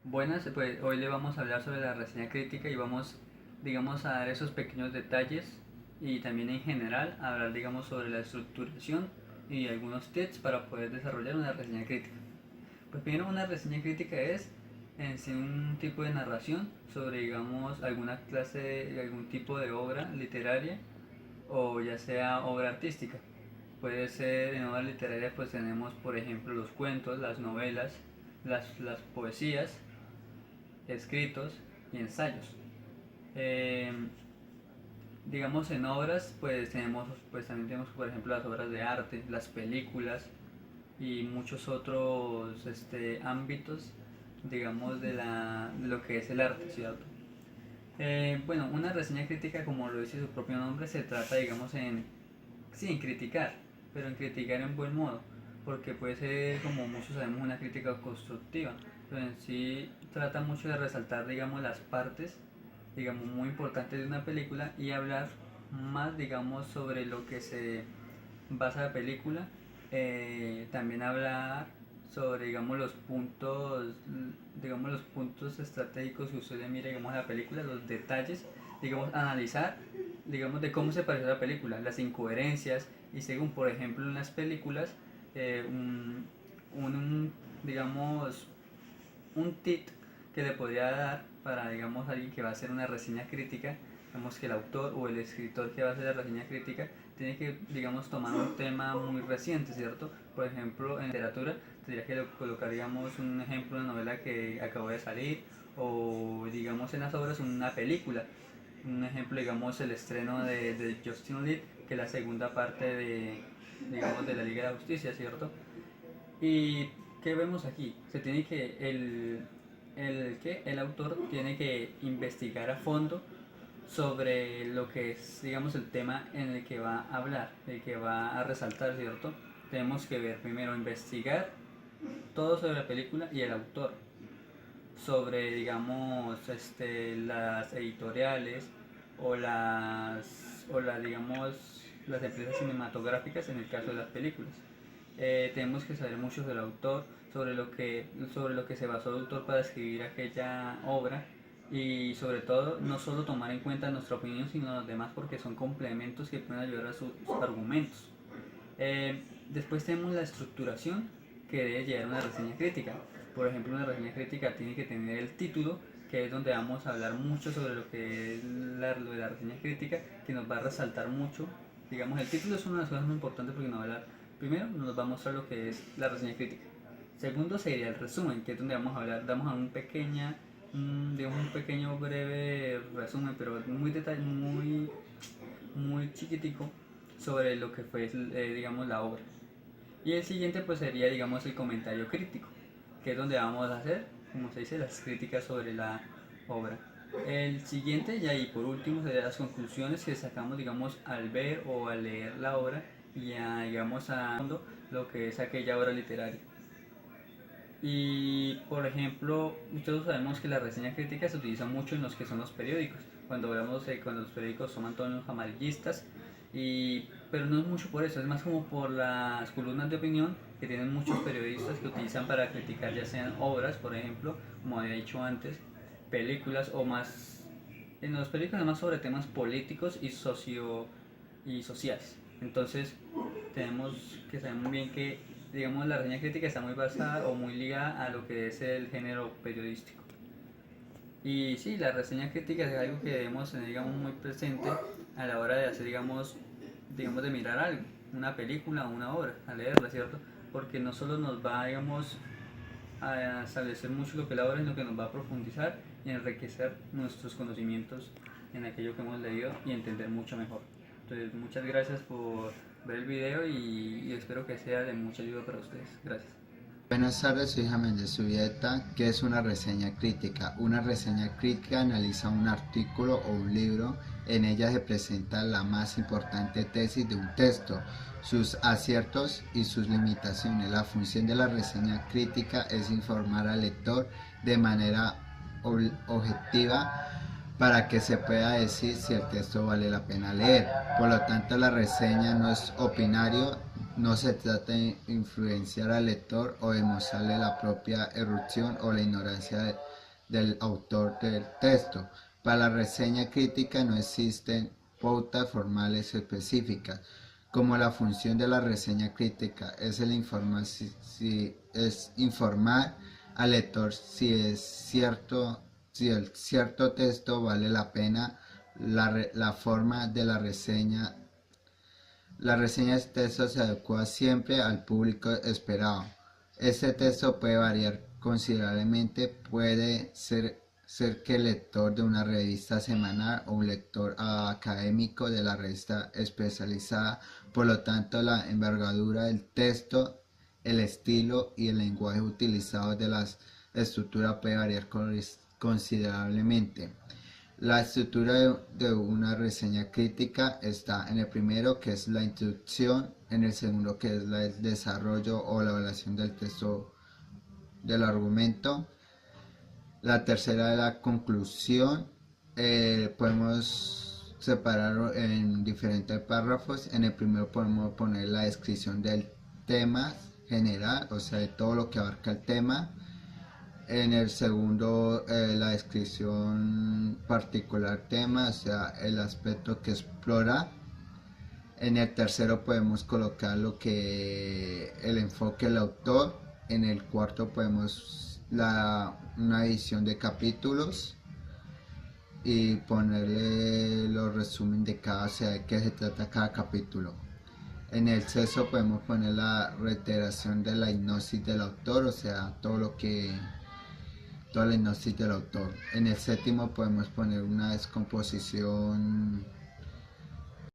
Buenas, pues hoy le vamos a hablar sobre la reseña crítica y vamos, digamos, a dar esos pequeños detalles y también en general a hablar, digamos, sobre la estructuración y algunos tips para poder desarrollar una reseña crítica. Pues primero, una reseña crítica es en sí un tipo de narración sobre, digamos, alguna clase, algún tipo de obra literaria o ya sea obra artística. Puede ser en obra literaria, pues tenemos, por ejemplo, los cuentos, las novelas, las poesías, escritos y ensayos. Eh, digamos en obras, pues tenemos, pues también tenemos por ejemplo las obras de arte, las películas y muchos otros ámbitos, digamos de lo que es el arte, ¿cierto? Bueno, una reseña crítica, como lo dice su propio nombre, se trata, digamos, sí, en criticar, pero en criticar en buen modo, porque puede ser, como muchos sabemos, una crítica constructiva, pero en sí trata mucho de resaltar, digamos, las partes, digamos, muy importantes de una película y hablar más, digamos, sobre lo que se basa la película. También hablar sobre, digamos, los puntos estratégicos que usted le mira, digamos, a la película, los detalles, digamos, analizar, digamos, de cómo se parece la película, las incoherencias y según, por ejemplo, en las películas, eh, un, digamos, un tip que le podría dar para, digamos, alguien que va a hacer una reseña crítica, digamos que el autor o el escritor que va a hacer la reseña crítica tiene que, digamos, tomar un tema muy reciente, ¿cierto? Por ejemplo, en literatura tendría que colocar, digamos, un ejemplo, una novela que acabó de salir o, digamos, en las obras una película. Un ejemplo, digamos, el estreno de Justin Lee, que es la segunda parte digamos, de la Liga de la Justicia, ¿cierto? ¿Y qué vemos aquí? Se tiene que el autor tiene que investigar a fondo sobre lo que es, digamos, el tema en el que va a hablar, el que va a resaltar, ¿cierto? Tenemos que ver primero, investigar todo sobre la película y el autor, sobre, digamos, las editoriales digamos, las empresas cinematográficas en el caso de las películas. Tenemos que saber mucho del autor, sobre lo que se basó el autor para escribir aquella obra y sobre todo no solo tomar en cuenta nuestra opinión sino los demás porque son complementos que pueden ayudar a sus argumentos. Después tenemos la estructuración que debe llevar una reseña crítica. Por ejemplo, una reseña crítica tiene que tener el título, que es donde vamos a hablar mucho sobre lo que es lo de la reseña crítica, que nos va a resaltar mucho. Digamos, el título es una de las cosas muy importantes porque nos va a hablar, primero, nos va a mostrar lo que es la reseña crítica. Segundo sería el resumen, que es donde vamos a hablar, damos a digamos, un pequeño breve resumen, pero muy chiquitico sobre lo que fue, digamos, la obra. Y el siguiente pues sería, digamos, el comentario crítico, que es donde vamos a hacer, como se dice, las críticas sobre la obra. El siguiente, y ahí por último, serían las conclusiones que sacamos, digamos, al ver o al leer la obra y ya, digamos, a fondo lo que es aquella obra literaria. Y por ejemplo, todos sabemos que la reseña crítica se utiliza mucho en los que son los periódicos. Cuando hablamos de cuando los periódicos toman tonos amarillistas, pero no es mucho por eso, es más como por las columnas de opinión que tienen muchos periodistas que utilizan para criticar ya sean obras, por ejemplo, como había dicho antes, películas o más, en los películas más sobre temas políticos y sociales. Entonces tenemos que saber muy bien que, digamos, la reseña crítica está muy basada o muy ligada a lo que es el género periodístico. Y sí, la reseña crítica es algo que debemos tener, digamos, muy presente a la hora de hacer, digamos de mirar algo, una película o una obra, a leerla, ¿cierto? Porque no solo nos va, digamos, a establecer mucho lo que es la obra, sino que nos va a profundizar y enriquecer nuestros conocimientos en aquello que hemos leído y entender mucho mejor. Entonces, muchas gracias por ver el video y espero que sea de mucha ayuda para ustedes. Gracias. Buenas tardes, soy James de Subieta. ¿Qué es una reseña crítica? Una reseña crítica analiza un artículo o un libro. En ella se presenta la más importante tesis de un texto, sus aciertos y sus limitaciones. La función de la reseña crítica es informar al lector de manera objetiva para que se pueda decir si el texto vale la pena leer. Por lo tanto, la reseña no es opinario, no se trata de influenciar al lector o de mostrarle la propia erupción o la ignorancia del autor del texto. Para la reseña crítica no existen pautas formales específicas, como la función de la reseña crítica es informar al lector si el cierto texto vale la pena. La forma de la reseña de texto se adecua siempre al público esperado. Este texto puede variar considerablemente, puede ser que el lector de una revista semanal o un lector académico de la revista especializada. Por lo tanto, la envergadura del texto, el estilo y el lenguaje utilizado de la estructura puede variar considerablemente. La estructura de una reseña crítica está en el primero, que es la introducción, en el segundo, que es el desarrollo o la evaluación del texto del argumento, la tercera de la conclusión. Podemos separarlo en diferentes párrafos. En el primero podemos poner la descripción del tema general, o sea, de todo lo que abarca el tema. En el segundo, la descripción particular tema, o sea, el aspecto que explora. En el tercero podemos colocar lo que el enfoque del autor. En el cuarto podemos una edición de capítulos y ponerle los resúmenes de cada, o sea, de qué se trata cada capítulo. En el sexto podemos poner la reiteración de la hipnosis del autor, o sea, toda la hipnosis del autor. En el séptimo podemos poner una descomposición